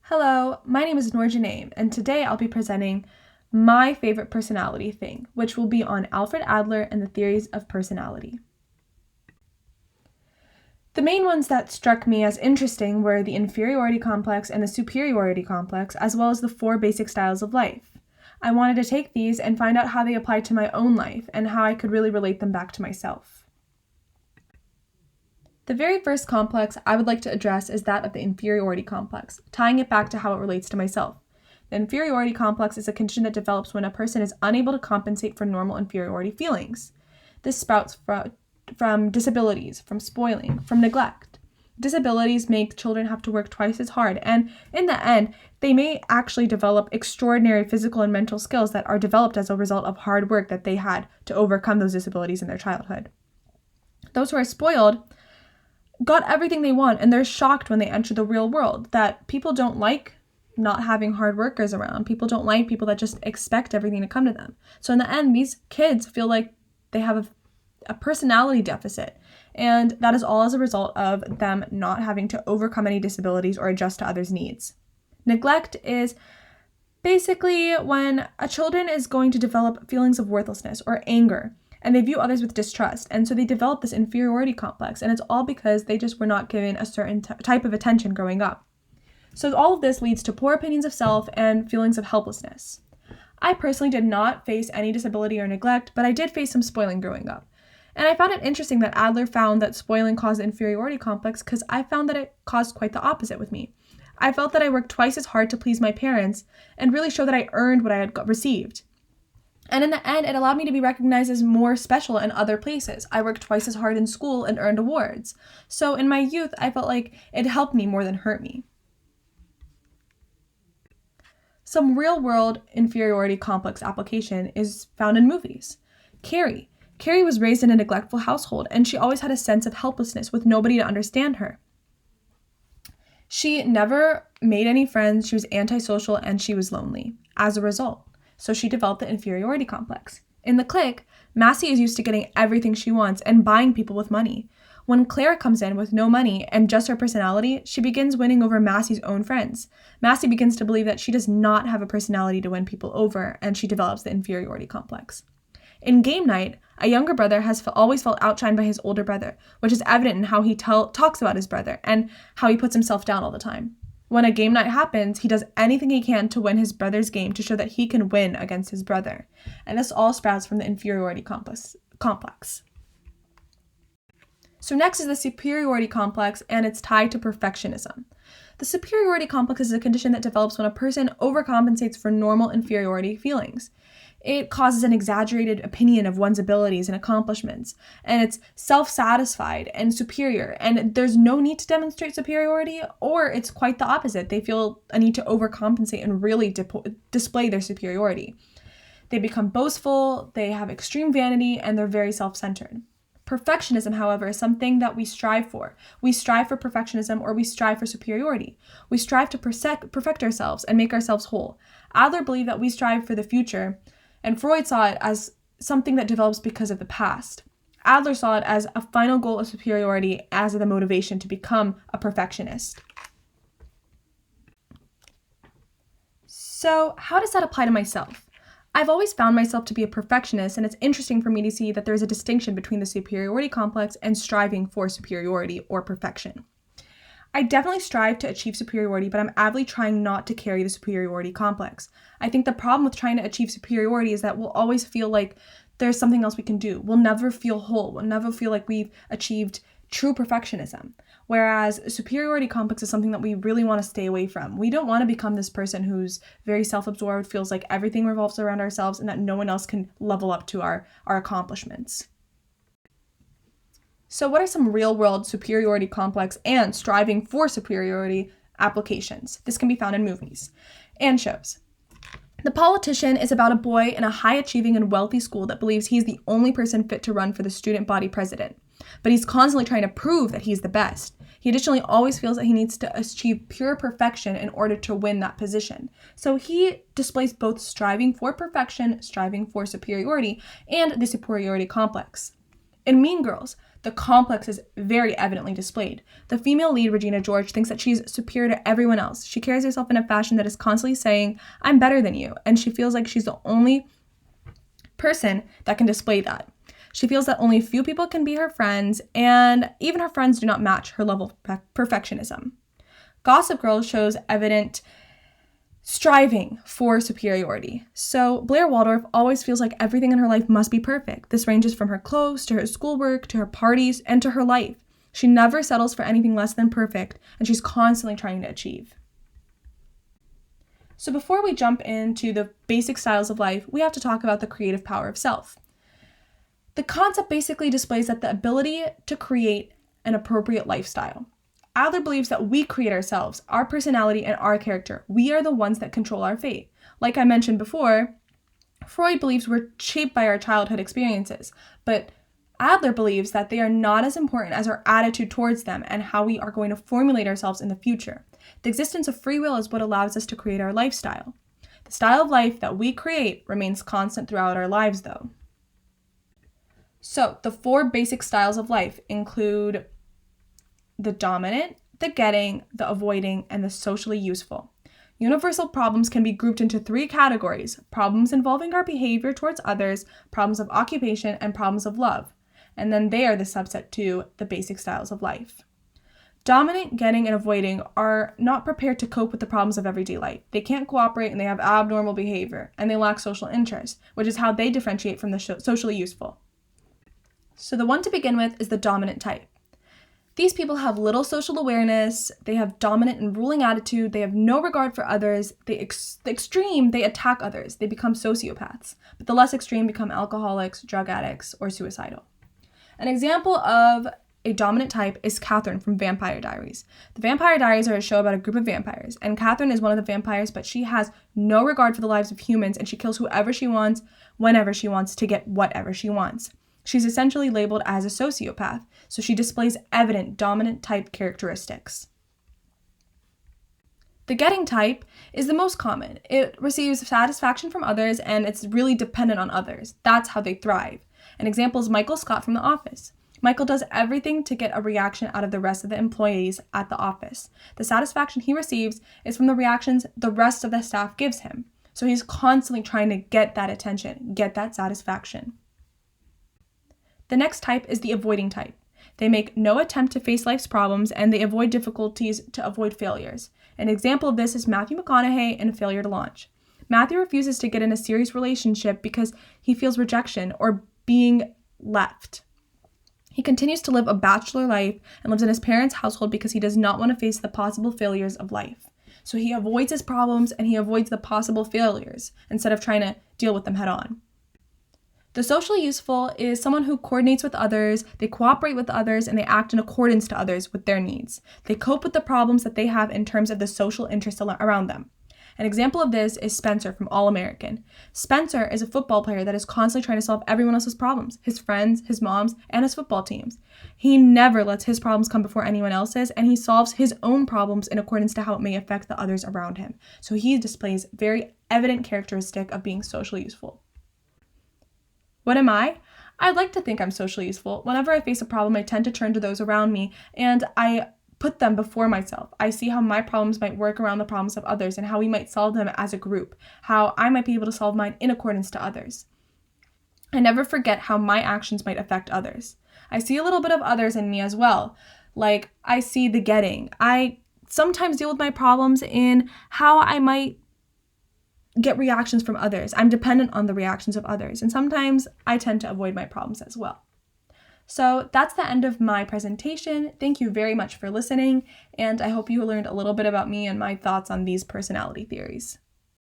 Hello, my name is Noor Janae, and today I'll be presenting my favorite personality thing, which will be on Alfred Adler and the theories of personality. The main ones that struck me as interesting were the inferiority complex and the superiority complex, as well as the 4 basic styles of life. I wanted to take these and find out how they apply to my own life and how I could really relate them back to myself. The very first complex I would like to address is that of the inferiority complex, tying it back to how it relates to myself. The inferiority complex is a condition that develops when a person is unable to compensate for normal inferiority feelings. This sprouts from disabilities, from spoiling, from neglect. Disabilities make children have to work twice as hard, and in the end, they may actually develop extraordinary physical and mental skills that are developed as a result of hard work that they had to overcome those disabilities in their childhood. Those who are spoiled got everything they want, and they're shocked when they enter the real world that people don't like not having hard workers around. People don't like people that just expect everything to come to them. So in the end, these kids feel like they have a personality deficit, and that is all as a result of them not having to overcome any disabilities or adjust to others' needs. Neglect is basically when a children is going to develop feelings of worthlessness or anger, and they view others with distrust, and so they develop this inferiority complex, and it's all because they just were not given a certain type of attention growing up. So all of this leads to poor opinions of self and feelings of helplessness. I personally did not face any disability or neglect, but I did face some spoiling growing up. And I found it interesting that Adler found that spoiling caused the inferiority complex because I found that it caused quite the opposite with me. I felt that I worked twice as hard to please my parents and really show that I earned what I had received. And in the end, it allowed me to be recognized as more special in other places. I worked twice as hard in school and earned awards. So in my youth, I felt like it helped me more than hurt me. Some real-world inferiority complex application is found in movies. Carrie was raised in a neglectful household, and she always had a sense of helplessness with nobody to understand her. She never made any friends, she was antisocial, and she was lonely as a result. So she developed the inferiority complex. In The Clique, Massey is used to getting everything she wants and buying people with money. When Claire comes in with no money and just her personality, she begins winning over Massey's own friends. Massey begins to believe that she does not have a personality to win people over, and she develops the inferiority complex. In Game Night, a younger brother has always felt outshined by his older brother, which is evident in how he talks about his brother and how he puts himself down all the time. When a game night happens, he does anything he can to win his brother's game to show that he can win against his brother. And this all sprouts from the inferiority complex. So next is the superiority complex, and it's tied to perfectionism. The superiority complex is a condition that develops when a person overcompensates for normal inferiority feelings. It causes an exaggerated opinion of one's abilities and accomplishments, and it's self-satisfied and superior, and there's no need to demonstrate superiority, or it's quite the opposite. They feel a need to overcompensate and really display their superiority. They become boastful, they have extreme vanity, and they're very self-centered. Perfectionism, however, is something that we strive for. We strive for perfectionism, or we strive for superiority. We strive to perfect ourselves and make ourselves whole. Adler believed that we strive for the future, and Freud saw it as something that develops because of the past. Adler saw it as a final goal of superiority as the motivation to become a perfectionist. So, how does that apply to myself? I've always found myself to be a perfectionist, and it's interesting for me to see that there is a distinction between the superiority complex and striving for superiority or perfection. I definitely strive to achieve superiority, but I'm avidly trying not to carry the superiority complex. I think the problem with trying to achieve superiority is that we'll always feel like there's something else we can do. We'll never feel whole. We'll never feel like we've achieved true perfectionism. Whereas superiority complex is something that we really want to stay away from. We don't want to become this person who's very self-absorbed, feels like everything revolves around ourselves, and that no one else can level up to our accomplishments. So what are some real-world superiority complex and striving for superiority applications? This can be found in movies and shows. The Politician is about a boy in a high-achieving and wealthy school that believes he's the only person fit to run for the student body president, but he's constantly trying to prove that he's the best. He additionally always feels that he needs to achieve pure perfection in order to win that position. So he displays both striving for perfection, striving for superiority, and the superiority complex. In Mean Girls, The complex is very evidently displayed. The female lead, Regina George, thinks that she's superior to everyone else. She carries herself in a fashion that is constantly saying, I'm better than you, and she feels like she's the only person that can display that. She feels that only few people can be her friends, and even her friends do not match her level of perfectionism. Gossip Girl shows evident striving for superiority. So Blair Waldorf always feels like everything in her life must be perfect. This ranges from her clothes to her schoolwork to her parties and to her life. She never settles for anything less than perfect, and she's constantly trying to achieve. So before we jump into the basic styles of life, we have to talk about the creative power of self. The concept basically displays that the ability to create an appropriate lifestyle. Adler believes that we create ourselves, our personality, and our character. We are the ones that control our fate. Like I mentioned before, Freud believes we're shaped by our childhood experiences, but Adler believes that they are not as important as our attitude towards them and how we are going to formulate ourselves in the future. The existence of free will is what allows us to create our lifestyle. The style of life that we create remains constant throughout our lives, though. So, the 4 basic styles of life include the dominant, the getting, the avoiding, and the socially useful. Universal problems can be grouped into 3 categories: problems involving our behavior towards others, problems of occupation, and problems of love. And then they are the subset to the basic styles of life. Dominant, getting, and avoiding are not prepared to cope with the problems of everyday life. They can't cooperate and they have abnormal behavior, and they lack social interest, which is how they differentiate from the socially useful. So the one to begin with is the dominant type. These people have little social awareness, they have dominant and ruling attitude, they have no regard for others, the extreme, they attack others, they become sociopaths, but the less extreme become alcoholics, drug addicts, or suicidal. An example of a dominant type is Catherine from Vampire Diaries. The Vampire Diaries are a show about a group of vampires, and Catherine is one of the vampires, but she has no regard for the lives of humans, and she kills whoever she wants, whenever she wants, to get whatever she wants. She's essentially labeled as a sociopath, so she displays evident dominant type characteristics. The getting type is the most common. It receives satisfaction from others, and it's really dependent on others. That's how they thrive. An example is Michael Scott from The Office. Michael does everything to get a reaction out of the rest of the employees at the office. The satisfaction he receives is from the reactions the rest of the staff gives him. So he's constantly trying to get that attention, get that satisfaction. The next type is the avoiding type. They make no attempt to face life's problems, and they avoid difficulties to avoid failures. An example of this is Matthew McConaughey in Failure to Launch. Matthew refuses to get in a serious relationship because he feels rejection or being left. He continues to live a bachelor life and lives in his parents' household because he does not want to face the possible failures of life. So he avoids his problems and he avoids the possible failures instead of trying to deal with them head on. The socially useful is someone who coordinates with others, they cooperate with others, and they act in accordance to others with their needs. They cope with the problems that they have in terms of the social interests around them. An example of this is Spencer from All American. Spencer is a football player that is constantly trying to solve everyone else's problems, his friends, his moms, and his football teams. He never lets his problems come before anyone else's, and he solves his own problems in accordance to how it may affect the others around him. So he displays very evident characteristic of being socially useful. What am I? I'd like to think I'm socially useful. Whenever I face a problem, I tend to turn to those around me, and I put them before myself. I see how my problems might work around the problems of others and how we might solve them as a group, how I might be able to solve mine in accordance to others. I never forget how my actions might affect others. I see a little bit of others in me as well. Like, I see the getting. I sometimes deal with my problems in how I might get reactions from others. I'm dependent on the reactions of others, and sometimes I tend to avoid my problems as well. So that's the end of my presentation. Thank you very much for listening, and I hope you learned a little bit about me and my thoughts on these personality theories.